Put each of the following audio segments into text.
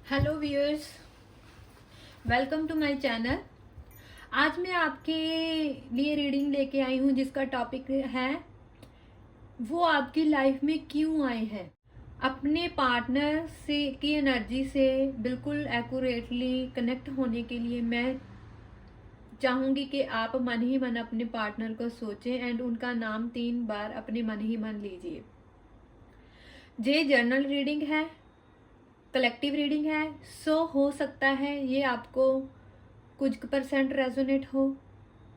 Hello viewers, welcome to my channel. आज मैं आपके लिए रीडिंग लेके आई हूँ जिसका टॉपिक है वो आपकी लाइफ में क्यों आए हैं। अपने पार्टनर से की एनर्जी से बिल्कुल एक्यूरेटली कनेक्ट होने के लिए मैं चाहूँगी कि आप मन ही मन अपने पार्टनर को सोचें एंड उनका नाम 3 बार अपने मन ही मन लीजिए। ये जर्नल रीडिंग है, कलेक्टिव रीडिंग है। सो हो सकता है ये आपको कुछ परसेंट रेजोनेट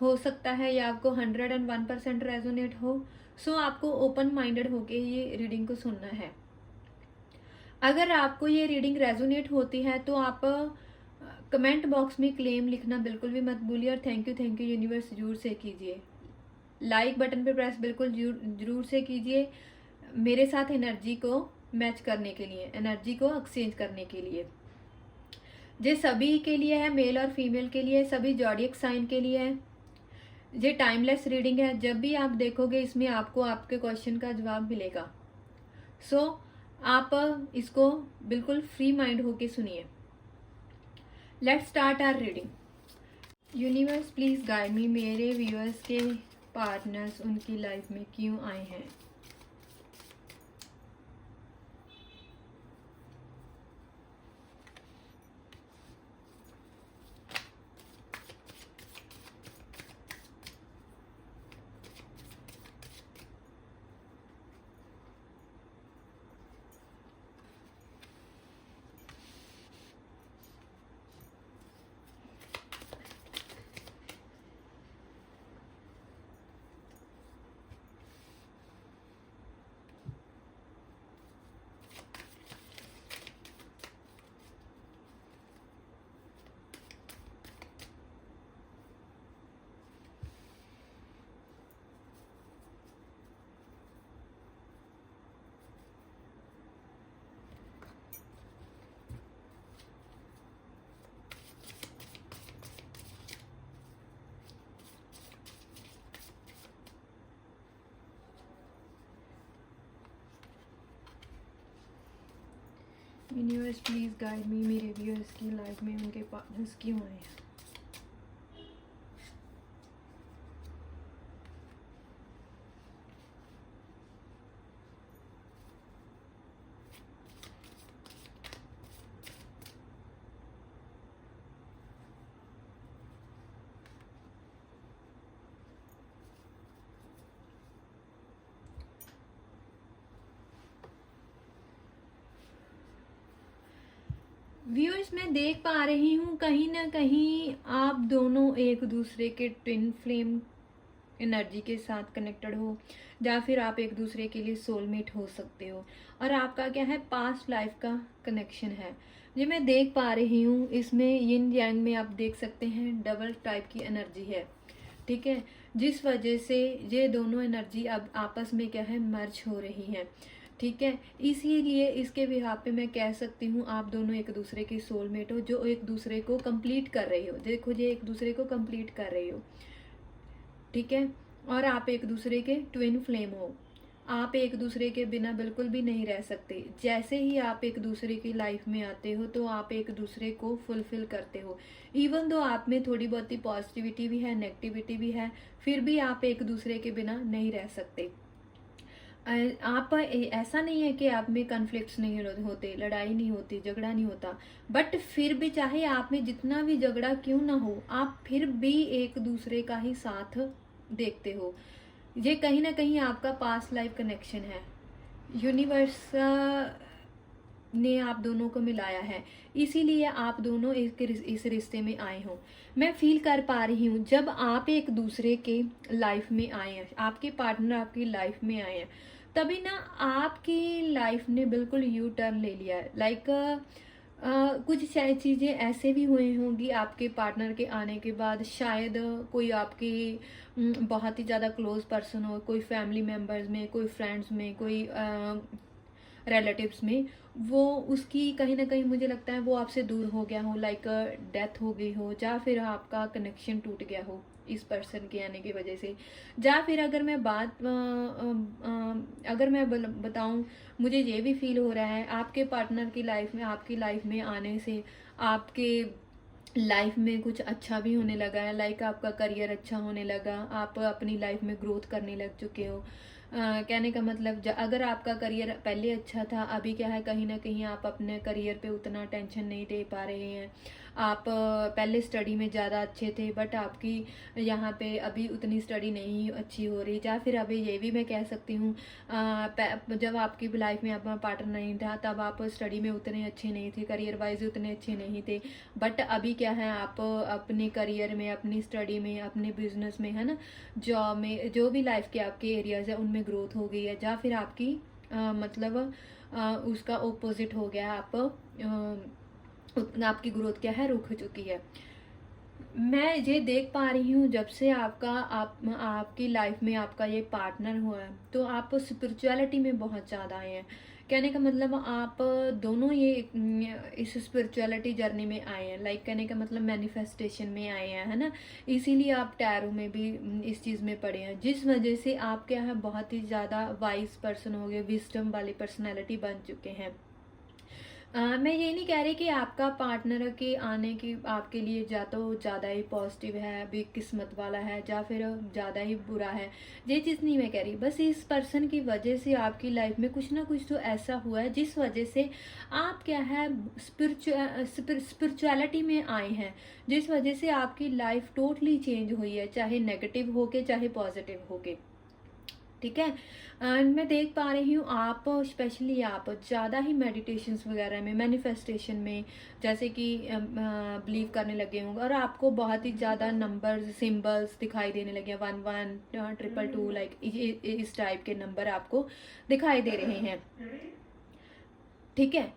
हो सकता है या आपको 101% रेजोनेट हो। सो आपको ओपन माइंडेड होके ये रीडिंग को सुनना है। अगर आपको ये रीडिंग रेजोनेट होती है तो आप कमेंट बॉक्स में क्लेम लिखना बिल्कुल भी मत भूलिए और थैंक यू यूनिवर्स जरूर से कीजिए। लाइक बटन पे प्रेस बिल्कुल जरूर से कीजिए मेरे साथ एनर्जी को मैच करने के लिए, एनर्जी को एक्सचेंज करने के लिए। ये सभी के लिए है, मेल और फीमेल के लिए, सभी जॉडियक साइन के लिए है। ये टाइमलेस रीडिंग है, जब भी आप देखोगे इसमें आपको आपके क्वेश्चन का जवाब मिलेगा। सो आप इसको बिल्कुल फ्री माइंड होके सुनिए। Let's start our reading. Universe please guide me, मेरे व्यूअर्स के पार्टनर्स उनकी लाइफ में क्यों आए हैं। यूनिवर्स प्लीज गाइड मी, मेरे व्यूअर्स की लाइफ में उनके पार्टनर्स क्यों आए हैं। व्यूअर्स, मैं देख पा रही हूँ कहीं ना कहीं आप दोनों एक दूसरे के ट्विन फ्लेम एनर्जी के साथ कनेक्टेड हो या फिर आप एक दूसरे के लिए सोलमेट हो सकते हो। और आपका क्या है, पास्ट लाइफ का कनेक्शन है। ये मैं देख पा रही हूँ, इसमें यिन यांग में आप देख सकते हैं डबल टाइप की एनर्जी है, ठीक है, जिस वजह से ये दोनों एनर्जी अब आपस में क्या है, मर्ज हो रही है, ठीक है। इसीलिए इसके बिहाफ पे मैं कह सकती हूँ आप दोनों एक दूसरे के सोलमेट हो, जो एक दूसरे को कंप्लीट कर रही हो। देखो, ये एक दूसरे को कंप्लीट कर रही हो, ठीक है। और आप एक दूसरे के ट्विन फ्लेम हो, आप एक दूसरे के बिना बिल्कुल भी नहीं रह सकते। जैसे ही आप एक दूसरे की लाइफ में आते हो तो आप एक दूसरे को फुलफिल करते हो। इवन दो आप में थोड़ी बहुत ही पॉजिटिविटी भी है, नेगेटिविटी भी है, फिर भी आप एक दूसरे के बिना नहीं रह सकते। आप ऐसा नहीं है कि आप में कन्फ्लिक्ट्स नहीं होते, लड़ाई नहीं होती, झगड़ा नहीं होता, बट फिर भी चाहे आप में जितना भी झगड़ा क्यों ना हो, आप फिर भी एक दूसरे का ही साथ देखते हो। ये कहीं ना कहीं आपका पास्ट लाइफ कनेक्शन है। यूनिवर्स ने आप दोनों को मिलाया है, इसीलिए आप दोनों इस रिश्ते में आए हो। मैं फील कर पा रही हूँ जब आप एक दूसरे के लाइफ में आए हैं, आपके पार्टनर आपकी लाइफ में आए हैं, तभी ना आपकी लाइफ ने बिल्कुल यू टर्न ले लिया है। लाइक कुछ शायद चीज़ें ऐसे भी हुई होंगी आपके पार्टनर के आने के बाद। शायद कोई आपकी बहुत ही ज़्यादा क्लोज पर्सन हो, कोई फैमिली मेम्बर्स में, कोई फ्रेंड्स में, कोई रिलेटिव्स में, वो उसकी कहीं ना कहीं मुझे लगता है वो आपसे दूर हो गया हो, लाइक डेथ हो गई हो, या फिर आपका कनेक्शन टूट गया हो। इस पर्सन के आने की वजह से। या फिर अगर मैं अगर मैं बताऊं, मुझे ये भी फील हो रहा है आपके पार्टनर की लाइफ में, आपकी लाइफ में आने से आपके लाइफ में कुछ अच्छा भी होने लगा है। लाइक आपका करियर अच्छा होने लगा, आप अपनी लाइफ में ग्रोथ करने लग चुके हो। कहने का मतलब अगर आपका करियर पहले अच्छा था, अभी क्या है कहीं ना कहीं आप अपने करियर पे उतना टेंशन नहीं दे पा रहे हैं। आप पहले स्टडी में ज़्यादा अच्छे थे, बट आपकी यहाँ पे अभी उतनी स्टडी नहीं अच्छी हो रही। या फिर अभी ये भी मैं कह सकती हूँ, जब आपकी लाइफ में आपका पार्टनर नहीं था तब आप स्टडी में उतने अच्छे नहीं थे, करियर वाइज उतने अच्छे नहीं थे। बट अभी क्या है, आप अपने करियर में, अपनी स्टडी में, अपने बिजनेस में, है ना, जॉब में, जो भी लाइफ के आपके एरियाज है उनमें ग्रोथ हो गई है। या फिर आपकी मतलब उसका ओपोजिट हो गया, आपकी ग्रोथ क्या है, रुक चुकी है। मैं ये देख पा रही हूँ जब से आपकी लाइफ में आपका ये पार्टनर हुआ है, तो आप स्पिरिचुअलिटी में बहुत ज़्यादा आए हैं। कहने का मतलब आप दोनों ये इस स्पिरिचुअलिटी जर्नी में आए हैं। लाइक कहने का मतलब मैनिफेस्टेशन में आए हैं, है ना। इसीलिए आप टैरो में भी इस चीज़ में पड़े हैं, जिस वजह से आप क्या है बहुत ही ज़्यादा वाइज पर्सन हो गए, विजडम वाली पर्सनैलिटी बन चुके हैं। मैं ये नहीं कह रही कि आपका पार्टनर के आने की आपके लिए या तो ज़्यादा ही पॉजिटिव है, अभी किस्मत वाला है, या फिर ज़्यादा ही बुरा है। ये चीज़ नहीं मैं कह रही, बस इस पर्सन की वजह से आपकी लाइफ में कुछ ना कुछ तो ऐसा हुआ है जिस वजह से आप क्या है स्पिरिचुअलिटी में आए हैं, जिस वजह से आपकी लाइफ टोटली चेंज हुई है, चाहे नेगेटिव हो के चाहे पॉजिटिव हो के। ठीक है। एंड मैं देख पा रही हूँ आप स्पेशली आप ज़्यादा ही मेडिटेशंस वगैरह में, मैनिफेस्टेशन में जैसे कि बिलीव करने लगे होंगे, और आपको बहुत ही ज़्यादा नंबर्स, सिंबल्स दिखाई देने लगे हैं, 11 222 लाइक इस टाइप के नंबर आपको दिखाई दे रहे हैं। ठीक है,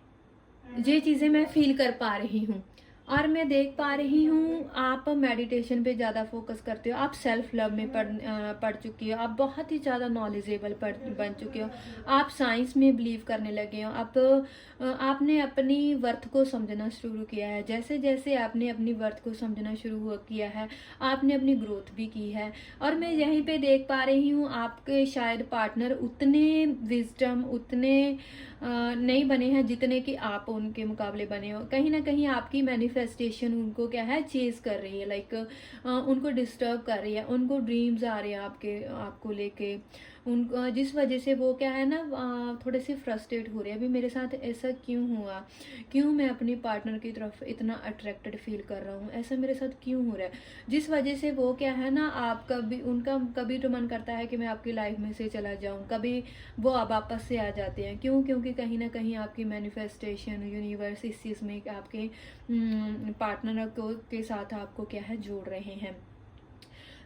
ये चीज़ें मैं फील कर पा रही हूँ। और मैं देख पा रही हूँ आप मेडिटेशन पे ज़्यादा फोकस करते हो, आप सेल्फ लव में पढ़ चुकी हो, आप बहुत ही ज़्यादा नॉलेजेबल बन चुके हो, आप साइंस में बिलीव करने लगे हो। आप आपने अपनी वर्थ को समझना शुरू किया है। जैसे जैसे आपने अपनी वर्थ को समझना शुरू किया है, आपने अपनी ग्रोथ भी की है। और मैं यहीं पे देख पा रही हूँ आपके शायद पार्टनर उतने विजडम, उतने नहीं बने हैं जितने कि आप उनके मुकाबले बने हो। कहीं ना कहीं आपकी मैनिफेस्टेशन उनको क्या है, चेज कर रही है, लाइक उनको डिस्टर्ब कर रही है, उनको ड्रीम्स आ रहे हैं आपको लेके, जिस वजह से वो क्या है ना थोड़े से फ्रस्ट्रेट हो रहे हैं। अभी मेरे साथ ऐसा क्यों हुआ, क्यों मैं अपनी पार्टनर की तरफ इतना अट्रैक्टेड फील कर रहा हूँ, ऐसा मेरे साथ क्यों हो रहा है, जिस वजह से वो क्या है ना, आप उनका कभी तो मन करता है कि मैं आपकी लाइफ में से चला जाऊँ, कभी वो अब वापस से आ जाते हैं। क्यों? क्योंकि कहीं ना कहीं आपकी मैनिफेस्टेशन, यूनिवर्स इस चीज़ में आपके पार्टनर के साथ आपको क्या है जोड़ रहे हैं।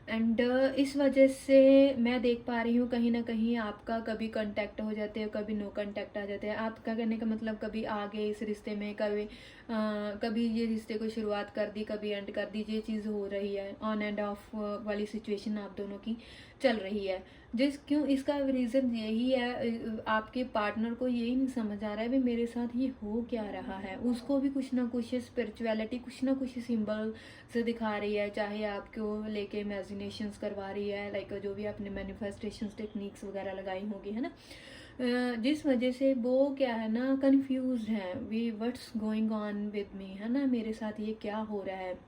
एंड इस वजह से मैं देख पा रही हूँ कहीं ना कहीं आपका कभी कांटेक्ट हो जाते हैं, कभी नो कांटेक्ट आ जाते हैं। आपका कहने का मतलब कभी आगे इस रिश्ते में, कभी ये रिश्ते को शुरुआत कर दी, कभी एंड कर दी। ये चीज़ हो रही है, ऑन एंड ऑफ वाली सिचुएशन आप दोनों की चल रही है। क्यों इसका रीज़न यही है, आपके पार्टनर को यही नहीं समझ आ रहा है भी मेरे साथ ये हो क्या रहा है। उसको भी कुछ ना कुछ स्पिरिचुअलिटी, कुछ ना कुछ सिंबल से दिखा रही है, चाहे आपको लेके इमेजिनेशंस करवा रही है, लाइक जो भी आपने मैनिफेस्टेशन टेक्निक्स वगैरह लगाई होगी, है ना, जिस वजह से वो क्या है ना कंफ्यूज है, we what's going on with me, है ना, मेरे साथ ये क्या हो रहा है,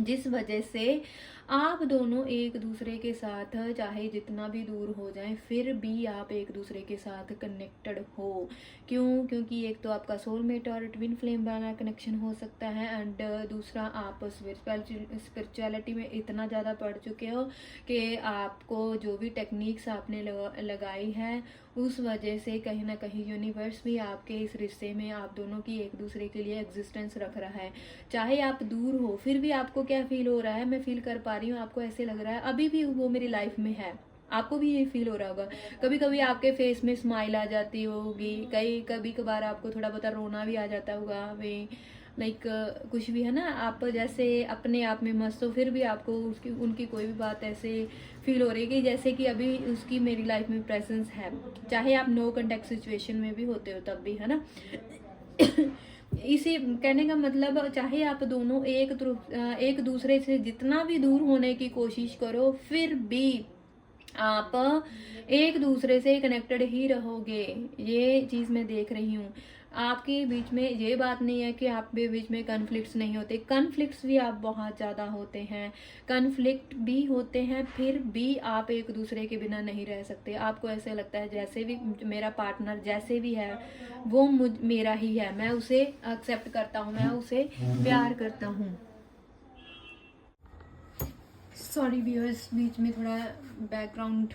जिस वजह से आप दोनों एक दूसरे के साथ चाहे जितना भी दूर हो जाएं फिर भी आप एक दूसरे के साथ कनेक्टेड हो। क्यों? क्योंकि एक तो आपका सोलमेट और ट्विन फ्लेम वाला कनेक्शन हो सकता है, एंड दूसरा आप स्पिरिचुअलिटी में इतना ज़्यादा पढ़ चुके हो कि आपको जो भी टेक्निक्स आपने लगाई है उस वजह से कहीं ना कहीं यूनिवर्स भी आपके इस रिश्ते में आप दोनों की एक दूसरे के लिए एग्जिस्टेंस रख रहा है। चाहे आप दूर हो फिर भी आपको क्या फील हो रहा है, मैं फील कर पा रही हूँ, आपको ऐसे लग रहा है अभी भी वो मेरी लाइफ में है। आपको भी ये फील हो रहा होगा, कभी कभी आपके फेस में स्माइल आ जाती होगी, कभी कभार आपको थोड़ा बहुत रोना भी आ जाता होगा, वे लाइक कुछ भी है ना, आप जैसे अपने आप में मस्त हो फिर भी आपको उनकी कोई भी बात ऐसे फील हो रही है कि जैसे कि अभी उसकी मेरी लाइफ में प्रेजेंस है, चाहे आप नो कांटेक्ट सिचुएशन में भी होते हो तब भी, है ना। इसी कहने का मतलब, चाहे आप दोनों एक दूसरे से जितना भी दूर होने की कोशिश करो, फिर भी आप एक दूसरे से कनेक्टेड ही रहोगे। ये चीज़ मैं देख रही हूँ आपके बीच में। ये बात नहीं है कि आप के बीच में कन्फ्लिक्ट्स नहीं होते, कन्फ्लिक्ट्स भी आप बहुत ज़्यादा होते हैं, कन्फ्लिक्ट भी होते हैं, फिर भी आप एक दूसरे के बिना नहीं रह सकते। आपको ऐसे लगता है जैसे भी मेरा पार्टनर जैसे भी है वो मेरा ही है, मैं उसे एक्सेप्ट करता हूँ, मैं उसे प्यार करता हूँ। सॉरी व्यूअर्स, बीच में थोड़ा बैकग्राउंड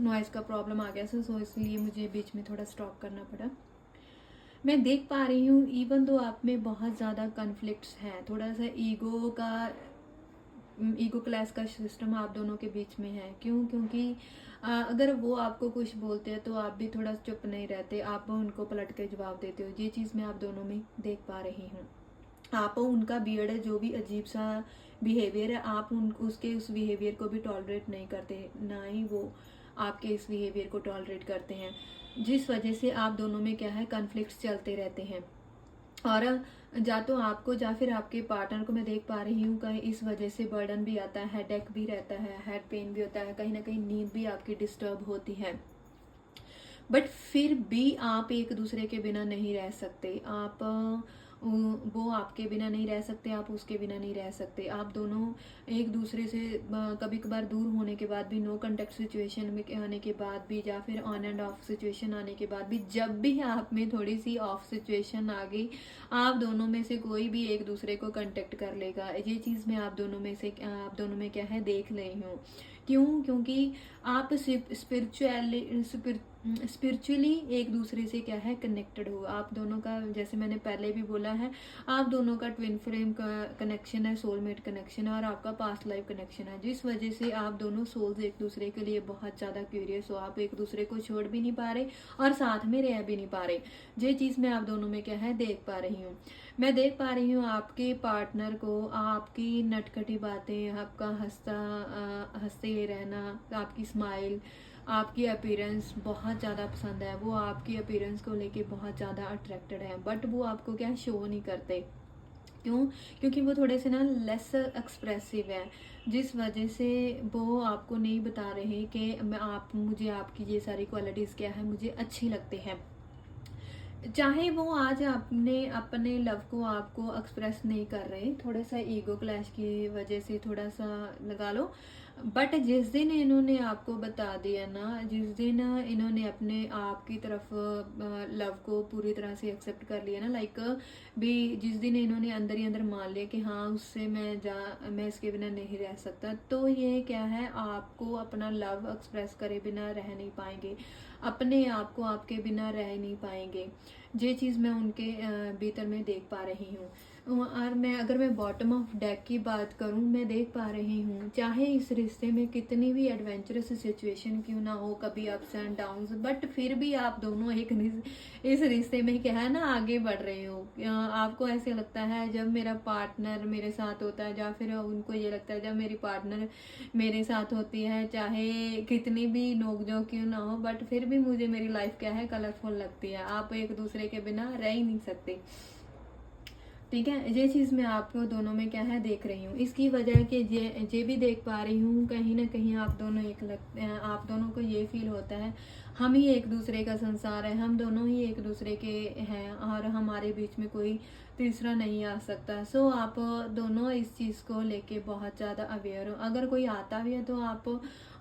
नॉइज़ का प्रॉब्लम आ गया था, सो इसलिए मुझे बीच में थोड़ा स्टॉप करना पड़ा। मैं देख पा रही हूँ इवन दो आप में बहुत ज़्यादा कन्फ्लिक्ट्स हैं, थोड़ा सा ईगो क्लैश का सिस्टम आप दोनों के बीच में है। क्यों? क्योंकि अगर वो आपको कुछ बोलते हैं तो आप भी थोड़ा चुप नहीं रहते, आप उनको पलट के जवाब देते हो। ये चीज़ मैं आप दोनों में देख पा रही हूँ। आप उनका बियर्ड है, जो भी अजीब सा बिहेवियर है, आप उसके उस बिहेवियर को भी टॉलरेट नहीं करते, ना ही वो आपके इस बिहेवियर को टॉलरेट करते हैं, जिस वजह से आप दोनों में क्या है, कन्फ्लिक्ट्स चलते रहते हैं। और या तो आपको या फिर आपके पार्टनर को मैं देख पा रही हूँ कहीं इस वजह से बर्डन भी आता है, हेडेक भी रहता है, हेड पेन भी होता है, कहीं ना कहीं नींद भी आपकी डिस्टर्ब होती है। बट फिर भी आप एक दूसरे के बिना नहीं रह सकते। आप वो आपके बिना नहीं रह सकते, आप उसके बिना नहीं रह सकते। आप दोनों एक दूसरे से कभी कभार दूर होने के बाद भी, नो कांटेक्ट सिचुएशन में आने के बाद भी, या फिर ऑन एंड ऑफ सिचुएशन आने के बाद भी, जब भी आप में थोड़ी सी ऑफ सिचुएशन आ गई, आप दोनों में से कोई भी एक दूसरे को कांटेक्ट कर लेगा। ये चीज़ मैं आप दोनों में क्या है, देख रही हूँ। क्यों? क्योंकि आप स्पिरिचुअली एक दूसरे से क्या है, कनेक्टेड हो। आप दोनों का, जैसे मैंने पहले भी बोला है, आप दोनों का ट्विन फ्लेम का कनेक्शन है, सोलमेट कनेक्शन है, और आपका पास्ट लाइफ कनेक्शन है, जिस वजह से आप दोनों सोल्स एक दूसरे के लिए बहुत ज़्यादा क्यूरियस हो। आप एक दूसरे को छोड़ भी नहीं पा रहे और साथ में रह भी नहीं पा रहे। ये चीज़ मैं आप दोनों में क्या है, देख पा रही हूँ। मैं देख पा रही हूँ आपके पार्टनर को आपकी नटखटी बातें, आपका हंसते रहना, आपकी स्माइल, आपकी अपीयरेंस बहुत ज़्यादा पसंद है। वो आपकी अपीयरेंस को लेके बहुत ज़्यादा अट्रैक्टेड है, बट वो आपको क्या शो नहीं करते। क्यों? क्योंकि वो थोड़े से ना लेस एक्सप्रेसिव है, जिस वजह से वो आपको नहीं बता रहे कि मुझे आपकी ये सारी क्वालिटीज़ क्या है, मुझे अच्छी लगते हैं। चाहे वो आज अपने लव को आपको एक्सप्रेस नहीं कर रहे, थोड़ा सा ईगो क्लैश की वजह से थोड़ा सा लगा लो, बट जिस दिन इन्होंने आपको बता दिया ना, जिस दिन इन्होंने अपने आप की तरफ लव को पूरी तरह से एक्सेप्ट कर लिया ना, लाइक भी जिस दिन इन्होंने अंदर ही अंदर मान लिया कि हाँ उससे मैं इसके बिना नहीं रह सकता, तो ये क्या है, आपको अपना लव एक्सप्रेस करे बिना रह नहीं पाएंगे, अपने आप को आपके बिना रह नहीं पाएंगे। ये चीज़ मैं उनके भीतर में देख पा रही हूँ। और अगर मैं बॉटम ऑफ डेक की बात करूँ, मैं देख पा रही हूँ चाहे इस रिश्ते में कितनी भी एडवेंचरस सिचुएशन क्यों ना हो, कभी अप्स एंड डाउन्स, बट फिर भी आप दोनों इस रिश्ते में क्या है ना, आगे बढ़ रहे हो। आपको ऐसे लगता है जब मेरा पार्टनर मेरे साथ होता है, या फिर उनको ये लगता है जब मेरी पार्टनर मेरे साथ होती है, चाहे कितनी भी नोकझोंक क्यों ना हो, बट फिर भी मुझे मेरी लाइफ क्या है, कलरफुल लगती है। आप एक दूसरे के बिना रह ही नहीं सकते। ठीक है, ये चीज़ मैं आपको दोनों में क्या है, देख रही हूँ। इसकी वजह कि ये भी देख पा रही हूँ कहीं ना कहीं आप दोनों को ये फील होता है हम ही एक दूसरे का संसार है, हम दोनों ही एक दूसरे के हैं और हमारे बीच में कोई तीसरा नहीं आ सकता। सो आप दोनों इस चीज़ को लेके बहुत ज़्यादा अवेयर हो। अगर कोई आता भी है तो आप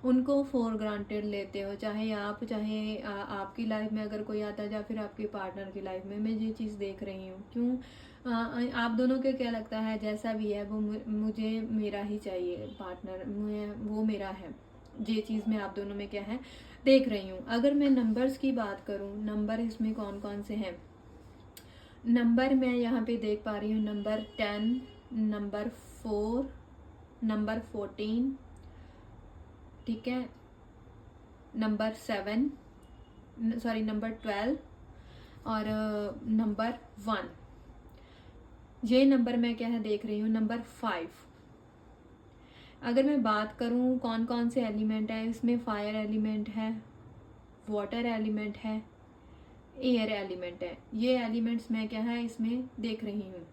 उनको फॉर ग्रांटेड लेते हो, चाहे आपकी लाइफ में अगर कोई आता है या फिर आपके पार्टनर की लाइफ में। मैं ये चीज़ देख रही हूँ। क्यों? आप दोनों को क्या लगता है, जैसा भी है वो मुझे मेरा ही चाहिए पार्टनर, वो मेरा है। ये चीज़ मैं आप दोनों में क्या है, देख रही हूँ। अगर मैं नंबर्स की बात करूँ, नंबर इसमें कौन कौन से हैं, नंबर मैं यहाँ पे देख पा रही हूँ, नंबर 10, नंबर 4, नंबर 14, ठीक है, नंबर 7, सॉरी नंबर 12 और नंबर 1। ये नंबर मैं क्या है देख रही हूँ, नंबर 5। अगर मैं बात करूँ कौन कौन से एलिमेंट है, इसमें फायर एलिमेंट है, वाटर एलिमेंट है, एयर एलिमेंट है। ये एलिमेंट्स मैं क्या है इसमें देख रही हूँ।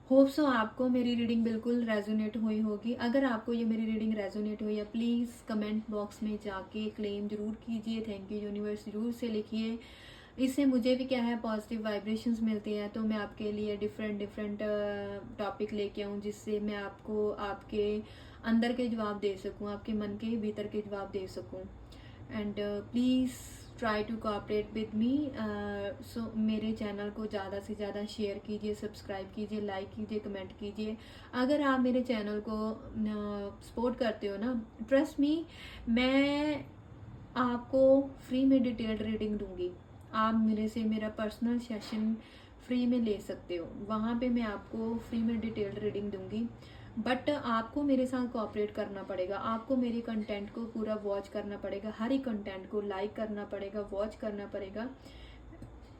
होप सो आपको मेरी रीडिंग बिल्कुल रेजोनेट हुई होगी। अगर आपको ये मेरी रीडिंग रेजोनेट हुई है, प्लीज़ कमेंट बॉक्स में जाके क्लेम जरूर कीजिए, थैंक यू यूनिवर्स जरूर से लिखिए। इससे मुझे भी क्या है पॉजिटिव वाइब्रेशंस मिलती हैं, तो मैं आपके लिए डिफरेंट टॉपिक लेके आऊँ, जिससे मैं आपको आपके अंदर के जवाब दे सकूँ, आपके मन के भीतर के जवाब दे सकूँ। And please try to cooperate with me. So मेरे चैनल को ज़्यादा से ज़्यादा शेयर कीजिए, सब्सक्राइब कीजिए, लाइक कीजिए, कमेंट कीजिए। अगर आप मेरे चैनल को सपोर्ट करते हो ना, ट्रस्ट मी, मैं आपको फ्री में डिटेल्ड रीडिंग दूंगी। आप मेरे से मेरा पर्सनल सेशन फ्री में ले सकते हो, वहाँ पे मैं आपको फ्री में डिटेल्ड रीडिंग दूंगी। बट आपको मेरे साथ कोऑपरेट करना पड़ेगा, आपको मेरे कंटेंट को पूरा वॉच करना पड़ेगा, हर एक कंटेंट को लाइक करना पड़ेगा, वॉच करना पड़ेगा,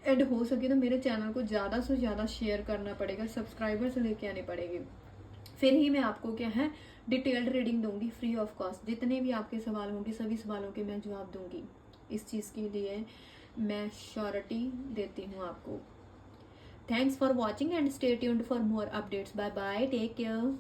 एंड हो सके तो मेरे चैनल को ज़्यादा से ज़्यादा शेयर करना पड़ेगा, सब्सक्राइबर्स लेके आने पड़ेंगे। फिर ही मैं आपको क्या है डिटेल्ड रीडिंग दूंगी फ्री ऑफ कॉस्ट। जितने भी आपके सवाल होंगे सभी सवालों के मैं जवाब दूंगी। इस चीज़ के लिए मैं श्योरिटी देती हूँ आपको। Thanks for watching and stay tuned for more updates. Bye bye, take care.